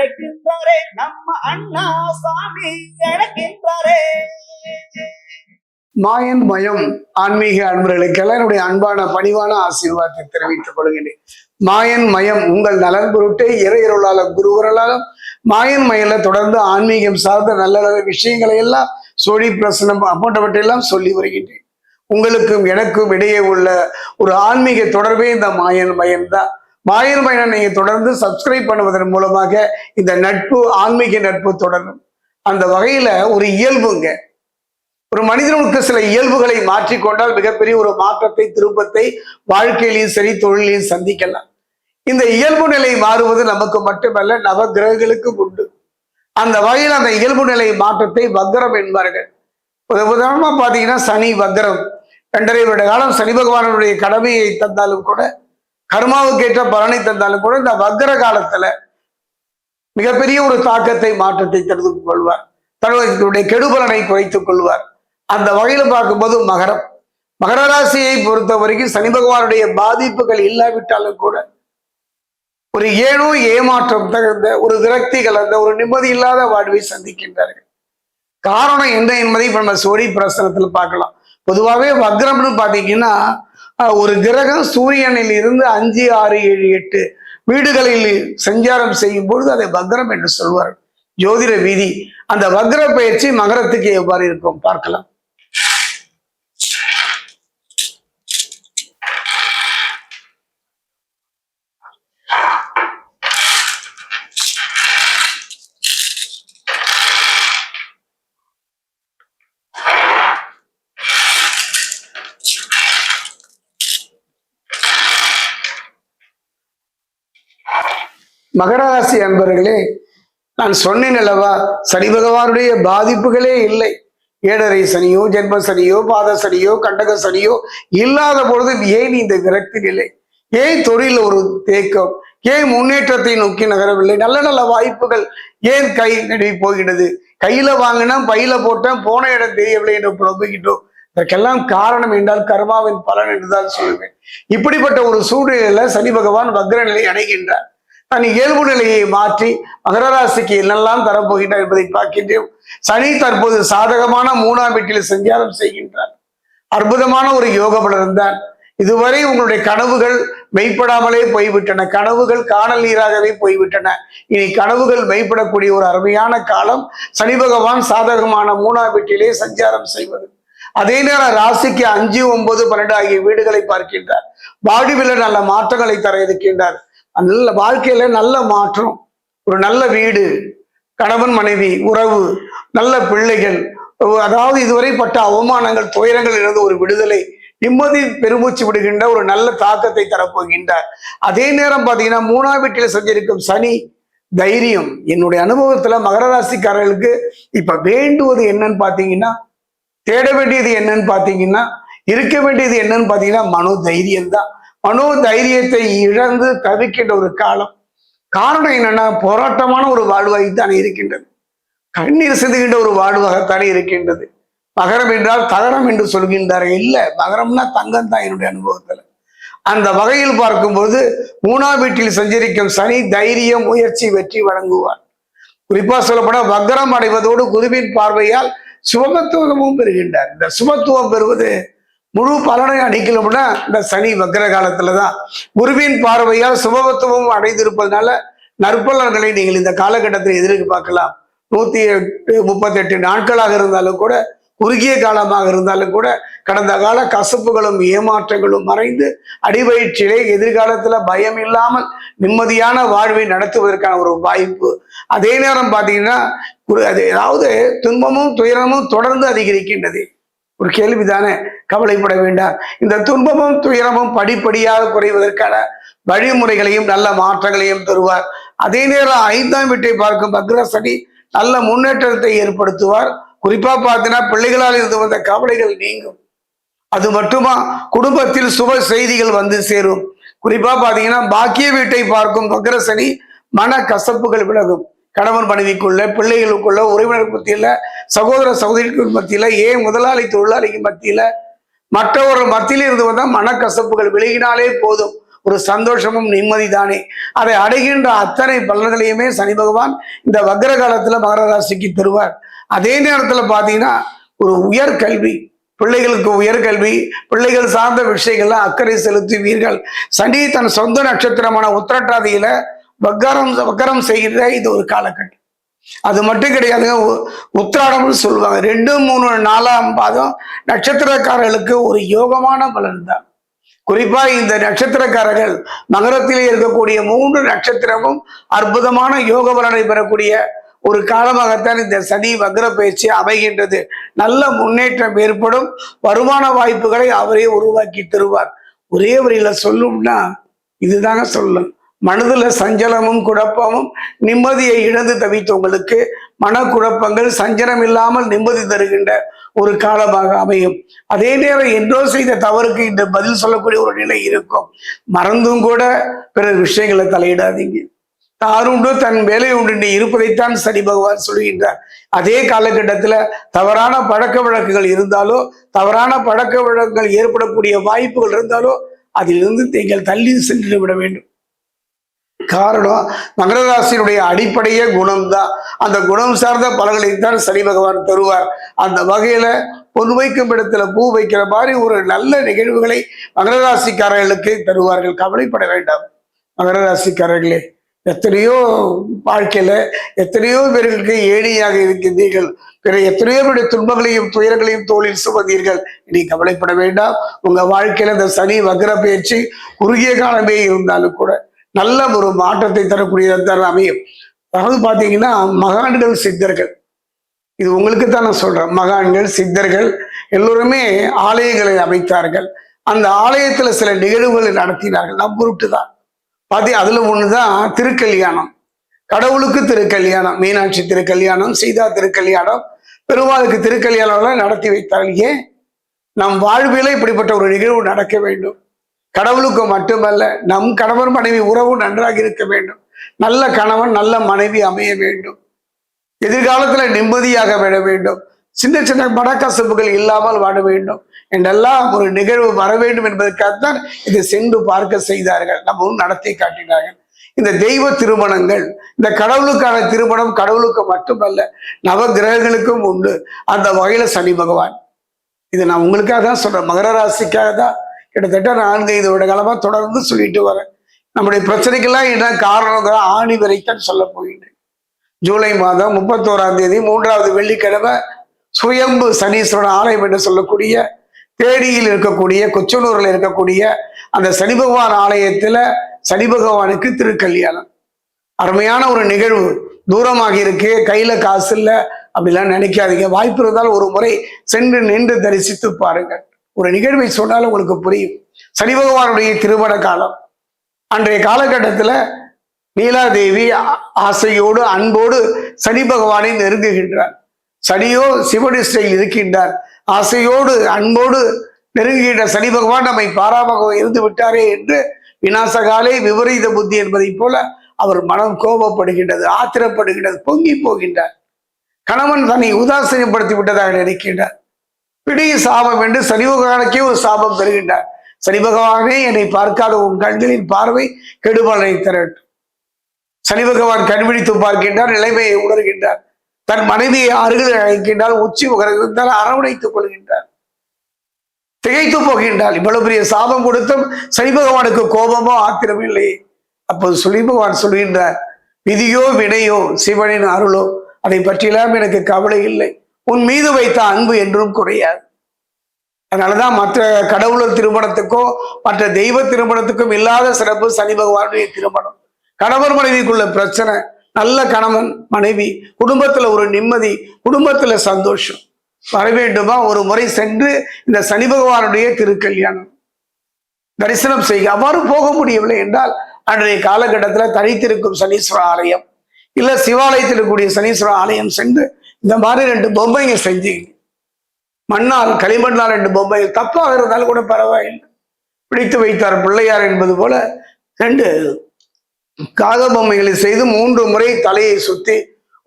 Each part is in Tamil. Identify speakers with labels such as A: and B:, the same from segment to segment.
A: அழைக்கின்றாரே நம்ம அண்ணா சாமி அழைக்கின்றாரே.
B: மாயன் மயம் ஆன்மீக அன்பர்களுக்கெல்லாம் என்னுடைய அன்பான பணிவான ஆசீர்வாதத்தை தெரிவித்துக் கொள்கிறேன். மாயன் மயம் உங்கள் நலன் பொருட்டே இறையருளாலும் குருவரலாலும் மாயன் மயல தொடர்ந்து ஆன்மீகம் சார்ந்த நல்ல நல்ல விஷயங்களை எல்லாம் சோழி பிரசனம் அப்பட்டவற்றையெல்லாம் சொல்லி வருகின்றேன். உங்களுக்கும் எனக்கும் இடையே உள்ள ஒரு ஆன்மீக தொடர்பே இந்த மாயன் மயம் தான். மாயன் மயனை நீங்க தொடர்ந்து சப்ஸ்கிரைப் பண்ணுவதன் மூலமாக இந்த நட்பு ஆன்மீக நட்பு தொடரும். அந்த வகையில ஒரு இயல்புங்க, ஒரு மனிதனுக்கு சில இயல்புகளை மாற்றிக்கொண்டால் மிகப்பெரிய ஒரு மாற்றத்தை திருப்பத்தை வாழ்க்கையிலையும் சரி தொழிலையும் சந்திக்கலாம். இந்த இயல்பு நிலை மாறுவது நமக்கு மட்டுமல்ல, நவ கிரகங்களுக்கும் உண்டு. அந்த வகையில் அந்த இயல்பு நிலை மாற்றத்தை வக்ரம் என்பார்கள். உதாரணமா பாத்தீங்கன்னா சனி வக்ரம் 2.5 வருட காலம் சனி பகவானுடைய கடமையை தந்தாலும் கூட, கர்மாவுக்கேற்ற பலனை தந்தாலும் கூட, இந்த வக்ர காலத்துல மிகப்பெரிய ஒரு தாக்கத்தை மாற்றத்தை தெரிந்து கொள்வார். தன்னுடைய கெடுபலனை குறைத்துக் கொள்வார். அந்த வகையில பார்க்கும்போது மகர ராசியை பொறுத்த வரைக்கும் சனி பகவானுடைய பாதிப்புகள் இல்லாவிட்டாலும் கூட ஒரு ஏனோ ஏமாற்றம் தகுந்த ஒரு விரக்தி கலந்த ஒரு நிம்மதி இல்லாத வாழ்வை சந்திக்கின்றார்கள். காரணம் என்ன என்பதை இப்ப நம்ம சோழி பிரசனத்தில் பார்க்கலாம். பொதுவாகவே வக்ரம்னு பாத்தீங்கன்னா ஒரு கிரகம் சூரியனில் இருந்து 5, 6, 7, 8 வீடுகளில் சஞ்சாரம் செய்யும் பொழுது அதை வக்ரம் என்று சொல்வார்கள் ஜோதிட விதி. அந்த வக்ர பயிற்சி மகரத்துக்கு எவ்வாறு இருக்கும் பார்க்கலாம். மகர ராசி அன்பர்களே, நான் சொன்னேன் அல்லவா, சனி பகவானுடைய பாதிப்புகளே இல்லை. 7.5 சனியோ ஜென்ம சனியோ பாத சனியோ கண்டக சனியோ இல்லாத பொழுது ஏன் இந்த விரக்தி நிலை, ஏன் தொழில் ஒரு தேக்கம், ஏன் முன்னேற்றத்தை நோக்கி நகரவில்லை, நல்ல நல்ல வாய்ப்புகள் ஏன் கை நடி போகிறது, கையில வாங்கினா பையில போட்டேன் போன இடம் தெரியவில்லை என்று புலம்பிக்கிட்டோம். இதற்கெல்லாம் காரணம் என்றால் கர்மாவின் பலன் என்றுதான் சொல்லுவேன். இப்படிப்பட்ட ஒரு சூழ்நிலையில சனி பகவான் வக்ர நிலை அடைகின்றார். தன் இயல்பு நிலையை மாற்றி மகர ராசிக்கு என்னெல்லாம் தரப்போகின்றார் என்பதை பார்க்கின்றோம். சனி தற்போது சாதகமான 3ஆம் வீட்டில் சஞ்சாரம் செய்கின்றார். அற்புதமான ஒரு யோக பலன் தான். இதுவரை உங்களுடைய கனவுகள் மெய்ப்படாமலே போய்விட்டன, கனவுகள் காணல் நீராகவே போய்விட்டன. இனி கனவுகள் மெய்ப்படக்கூடிய ஒரு அருமையான காலம் சனி பகவான் சாதகமான 3ஆம் வீட்டிலே சஞ்சாரம் செய்வது. அதே நேரம் ராசிக்கு 5, 9, 12 ஆகிய வீடுகளை பார்க்கின்றார். வாழ்வில நல்ல மாற்றங்களை தர இருக்கின்றார். நல்ல வாழ்க்கையில நல்ல மாற்றம், ஒரு நல்ல வீடு, கணவன் மனைவி உறவு, நல்ல பிள்ளைகள், அதாவது இதுவரை பட்ட அவமானங்கள் துயரங்கள் இருந்து ஒரு விடுதலை, நிம்மதி பெருமூச்சு விடுகின்ற ஒரு நல்ல தாக்கத்தை தரப்போகின்றார். அதே நேரம் பாத்தீங்கன்னா 3ஆம் வீட்டில் சஞ்சரிக்கும் சனி தைரியம். என்னுடைய அனுபவத்துல மகர ராசிக்காரர்களுக்கு இப்ப வேண்டுவது என்னன்னு பாத்தீங்கன்னா, தேட வேண்டியது என்னன்னு பாத்தீங்கன்னா, இருக்க வேண்டியது என்னன்னு பாத்தீங்கன்னா மனோ தைரியம் தான். மனோ தைரியத்தை இழந்து தவிக்கின்ற ஒரு காலம். காரணம் என்னன்னா, போராட்டமான ஒரு வாழ்வாய்த்தானே இருக்கின்றது, கண்ணீர் சிந்துகின்ற ஒரு வாழ்வாகத்தானே இருக்கின்றது. மகரம் என்றால் தகரம் என்று சொல்கின்றார்கள். இல்ல, மகரம்னா தங்கம் தான் என்னுடைய அனுபவத்துல. அந்த வகையில் பார்க்கும்போது 3ஆம் வீட்டில் சஞ்சரிக்கும் சனி தைரியம், முயற்சி, வெற்றி வழங்குவார். குறிப்பா சொல்லப்பட வக்ரம் அடைவதோடு குருவின் பார்வையால் சுபத்துவமும் பெறுகின்றார். இந்த சுபத்துவம் பெறுவது முழு பலனை அடிக்கணும்னா இந்த சனி வக்ர காலத்துலதான். குருவின் பார்வையால் சுபத்துவம் அடைந்திருப்பதனால நற்பலன்களை நீங்கள் இந்த காலகட்டத்தில் எதிர்பார்க்கலாம். 138 நாட்களாக இருந்தாலும் கூட, குறுகிய காலமாக இருந்தாலும் கூட, கடந்த கால கசப்புகளும் ஏமாற்றங்களும் மறைந்து அடிவயிற்றிலே எதிர்காலத்துல பயம் இல்லாமல் நிம்மதியான வாழ்வை நடத்துவதற்கான ஒரு வாய்ப்பு. அதே நேரம் பாத்தீங்கன்னா அதாவது துன்பமும் துயரமும் தொடர்ந்து அதிகரிக்கின்றது. ஒரு கேள்விதானே, கவலைப்பட வேண்டாம். இந்த துன்பமும் துயரமும் படிப்படியாக குறைவதற்கான வழிமுறைகளையும் நல்ல மாற்றங்களையும் தருவார். அதே நேரம் 5ஆம் வீட்டை பார்க்கும் வக்ர சனி நல்ல முன்னேற்றத்தை ஏற்படுத்துவார். குறிப்பா பார்த்தீங்கன்னா பிள்ளைகளால் இருந்து வந்த கவலைகள் நீங்கும். அது மட்டுமா, குடும்பத்தில் சுப செய்திகள் வந்து சேரும். குறிப்பா பாத்தீங்கன்னா பாக்கிய வீட்டை பார்க்கும் வக்ர சனி மன கசப்புகள் விலகும். கணவன் மனைவிக்குள்ள, பிள்ளைகளுக்குள்ள, உறவினர் மத்தியில, சகோதர சகோதரிகள் மத்தியில, ஏன் முதலாளி தொழிலாளிக்கு மத்தியில, மற்றவர்கள் மத்தியில இருந்து வந்தால் மனக்கசப்புகள் விலகினாலே போதும். ஒரு சந்தோஷமும் நிம்மதி தானே. அதை அடைகின்ற அத்தனை பலன்களையுமே சனி பகவான் இந்த வக்ர காலத்துல மகர ராசிக்கு தருவார். அதே நேரத்துல பாத்தீங்கன்னா ஒரு உயர்கல்வி, பிள்ளைகளுக்கு உயர்கல்வி, பிள்ளைகள் சார்ந்த விஷயங்கள்ல அக்கறை செலுத்துவீர்கள். சனி தன் சொந்த நட்சத்திரமான உத்திரட்டாதியில வக்கரம் செய்கிற இது ஒரு காலகட்டம். அது மட்டும் கிடையாதுங்க, உத்திராடம்னு சொல்லுவாங்க. 2, 3, 4ஆம் பாதம் நட்சத்திரக்காரர்களுக்கு ஒரு யோகமான பலன் தான். குறிப்பா இந்த நட்சத்திரக்காரர்கள் மகரத்திலே இருக்கக்கூடிய 3 நட்சத்திரமும் அற்புதமான யோக பலனை பெறக்கூடிய ஒரு காலமாகத்தான் இந்த சனி வக்ர பயிற்சி அமைகின்றது. நல்ல முன்னேற்றம் ஏற்படும். வருமான வாய்ப்புகளை அவரே உருவாக்கி தருவார். ஒரே வரியில சொல்லும்னா இதுதாங்க சொல்லும். மனதுல சஞ்சலமும் குழப்பமும் நிம்மதியை இழந்து தவித்தவங்களுக்கு மனக்குழப்பங்கள் சஞ்சலம் இல்லாமல் நிம்மதி தருகின்ற ஒரு காலமாக அமையும். அதே நேரம் என்றோ செய்த தவறுக்கு இந்த பதில் சொல்லக்கூடிய ஒரு நிலை இருக்கும். மறந்தும் கூட பிற விஷயங்களை தலையிடாதீங்க. தாருண்டு தன் வேலை உண்டு இருப்பதைத்தான் சனி பகவான் சொல்கின்றார். அதே காலகட்டத்துல தவறான பழக்க வழக்குகள் இருந்தாலோ, தவறான பழக்க வழக்குகள் ஏற்படக்கூடிய வாய்ப்புகள் இருந்தாலோ அதிலிருந்து நீங்கள் தள்ளி சென்று விட வேண்டும். காரணம், மகர ராசியினுடைய அடிப்படையே குணம்தான். அந்த குணம் சார்ந்த பலன்களைத்தான் சனி பகவான் தருவார். அந்த வகையில பொன் வைக்கும் இடத்துல பூ வைக்கிற மாதிரி ஒரு நல்ல நிகழ்வுகளை மகர ராசிக்காரர்களுக்கு தருவார்கள். கவலைப்பட வேண்டாம் மகர ராசிக்காரர்களே. எத்தனையோ வாழ்க்கையில எத்தனையோ பேர்களுக்கு ஏணியாக இருக்கின்றீர்கள். பிற எத்தனையோ பேருடைய துன்பங்களையும் துயரங்களையும் தோளில் சுமந்தீர்கள். இனி கவலைப்பட வேண்டாம். உங்க வாழ்க்கையில இந்த சனி வக்ர பயிற்சி குறுகிய காலமே இருந்தாலும் கூட நல்ல ஒரு மாற்றத்தை தரக்கூடியதான் அமையும். அதாவது பாத்தீங்கன்னா மகான்கள் சித்தர்கள், இது உங்களுக்கு தான் நான் சொல்றேன். மகான்கள் சித்தர்கள் எல்லோருமே ஆலயங்களை அமைத்தார்கள். அந்த ஆலயத்துல சில நிகழ்வுகளை நடத்தினார்கள். நம் பொருட்டு தான் அதுல ஒண்ணுதான் திருக்கல்யாணம். கடவுளுக்கு திருக்கல்யாணம், மீனாட்சி திருக்கல்யாணம், சீதா திருக்கல்யாணம், பெருமாளுக்கு திருக்கல்யாணம் நடத்தி வைத்தார்கள். ஏன்? நம் வாழ்வில இப்படிப்பட்ட ஒரு நிகழ்வு நடக்க வேண்டும். கடவுளுக்கு மட்டுமல்ல, நம் கணவன் மனைவி உறவு நன்றாக இருக்க வேண்டும். நல்ல கணவன் நல்ல மனைவி அமைய வேண்டும். எதிர்காலத்துல நிம்மதியாக வாழ வேண்டும். சின்ன சின்ன மனக்கசப்புகள் இல்லாமல் வாழ வேண்டும் என்றெல்லாம் ஒரு நிகழ்வு வர வேண்டும் என்பதற்காகத்தான் இதை சென்று பார்க்க செய்தார்கள். நம்ம நடத்தி காட்டினார்கள். இந்த தெய்வ திருமணங்கள், இந்த கடவுளுக்கான திருமணம் கடவுளுக்கு மட்டுமல்ல, நவ கிரகங்களுக்கும் உண்டு. அந்த வகையில சனி பகவான், இது நான் உங்களுக்காக தான் சொல்றேன். மகர ராசிக்காக தான் கிட்டத்தட்ட 4-5 வருட காலமா தொடர்ந்து சொல்லிட்டு வரேன். நம்முடைய பிரச்சனைக்கெல்லாம் என்ன காரணம் ஆணி வரைத்தான் சொல்ல போகின்றேன். ஜூலை மாதம் 31ஆம் தேதி 3வது வெள்ளிக்கிழமை சுயம்பு சனீஸ்வரன் ஆலயம் என்று சொல்லக்கூடிய தேனியில் இருக்கக்கூடிய கொச்சனூர்ல இருக்கக்கூடிய அந்த சனி பகவான் ஆலயத்துல சனி பகவானுக்கு திருக்கல்யாணம். அருமையான ஒரு நிகழ்வு. தூரமாக இருக்கு, கையில காசு இல்லை அப்படிலாம் நினைக்காதீங்க. வாய்ப்பு இருந்தால் ஒரு முறை சென்று நின்று தரிசித்து பாருங்க. ஒரு நிகழ்வை சொன்னாலும் உங்களுக்கு புரியும். சனி பகவானுடைய திருமண காலம். அன்றைய காலகட்டத்துல நீலாதேவி ஆசையோடு அன்போடு சனி பகவானை நெருங்குகின்றார். சனியோ சிவனிஷ்டையில் இருக்கின்றார். ஆசையோடு அன்போடு நெருங்குகின்ற சனி பகவான் நம்மை பாராமக இருந்து விட்டாரே என்று விநாசகாலே விபரீத புத்தி என்பதை போல அவர் மனம் கோபப்படுகின்றது, ஆத்திரப்படுகின்றது, பொங்கி போகின்றார். கணவன் தன்னை உதாசீனப்படுத்தி விட்டதாக நினைக்கின்றார். பிடி சாபம் என்று சனி பகவானுக்கே ஒரு சாபம் தருகின்றார். சனி பகவானே, என்னை பார்க்காத உன் கண்களின் பார்வை கெடுபலனை தரட்டும். சனி பகவான் கண்பிடித்து பார்க்கின்றார், நிலைமையை உணர்கின்றார். தன் மனைவியை அருகில் அழைக்கின்றார், உச்சி முகர்ந்தால் அரவணைத்துக் கொள்கின்றார். திகைத்து போகின்றார். இவ்வளவு பெரிய சாபம் கொடுத்தும் சனி பகவானுக்கு கோபமோ ஆத்திரமோ இல்லை. அப்போது சனி பகவான் சொல்கின்றார், விதியோ வினையோ சிவனின் அருளோ அதை பற்றியெல்லாம் எனக்கு கவலை இல்லை. உன் மீது வைத்த அன்பு என்றும் குறையாது. அதனாலதான் மற்ற கடவுளர் திருமணத்துக்கோ மற்ற தெய்வ திருமணத்துக்கும் இல்லாத சிறப்பு சனி பகவானுடைய திருமணம். கணவன் மனைவிக்குள்ள பிரச்சனை, நல்ல கணவன் மனைவி, குடும்பத்துல ஒரு நிம்மதி, குடும்பத்துல சந்தோஷம் வர வேண்டுமா? ஒரு முறை சென்று இந்த சனி பகவானுடைய திருக்கல்யாணம் தரிசனம் செய்ய. அவ்வாறு போக முடியவில்லை என்றால் அன்றைய காலகட்டத்துல தனித்திருக்கும் சனீஸ்வர ஆலயம் இல்ல சிவாலயத்தில் இருக்கக்கூடிய சனீஸ்வர ஆலயம் சென்று இந்த மாதிரி 2 பொம்மைங்க செஞ்சு, மண்ணால் களிமண்ணால் 2 பொம்மைகள், தப்பாக இருந்தாலும் கூட பரவாயில்லை, பிடித்து வைத்தார் பிள்ளையார் என்பது போல 2 காக பொம்மைகளை செய்து 3 முறை தலையை சுத்தி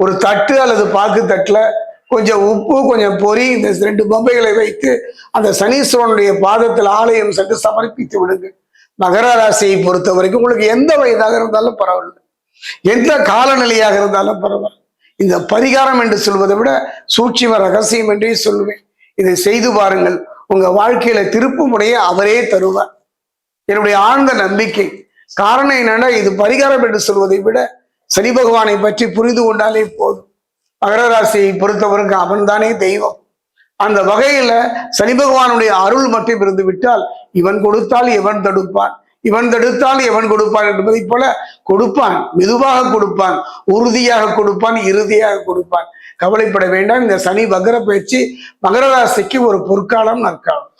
B: ஒரு தட்டு அல்லது பாக்கு தட்டுல கொஞ்சம் உப்பு கொஞ்சம் பொறி இந்த 2 பொம்மைகளை வைத்து அந்த சனீஸ்வரனுடைய பாதத்தில் ஆலயம் சென்று சமர்ப்பித்து விடுங்க. மகர ராசியை பொறுத்த வரைக்கும் உங்களுக்கு எந்த வயதாக இருந்தாலும் பரவாயில்லை, எந்த காலநிலையாக இருந்தாலும் பரவாயில்ல, இந்த பரிகாரம் என்று சொல்வதை விட சூட்சும ரகசியம் என்றே சொல்லுவேன். இதை செய்து பாருங்கள், உங்க வாழ்க்கையில திருப்பு முறையை அவரே தருவார். என்னுடைய ஆழ்ந்த நம்பிக்கை. காரணம் என்னன்னா, இது பரிகாரம் என்று சொல்வதை விட சனி பகவானை பற்றி புரிந்து கொண்டாலே போதும். மகர ராசியை பொறுத்தவருக்கு அவன் தானே தெய்வம். அந்த வகையில சனி பகவானுடைய அருள் மட்டும் இருந்து விட்டால், இவன் கொடுத்தால் எவன் தடுப்பான், இவன் தடுத்தால் எவன் கொடுப்பான் என்பதை போல கொடுப்பான். மெதுவாக கொடுப்பான், உறுதியாக கொடுப்பான், இறுதியாக கொடுப்பான். கவலைப்பட வேண்டாம். இந்த சனி வக்ர பயிற்சி மகர ராசிக்கு ஒரு பொற்காலம், நற்காலம்.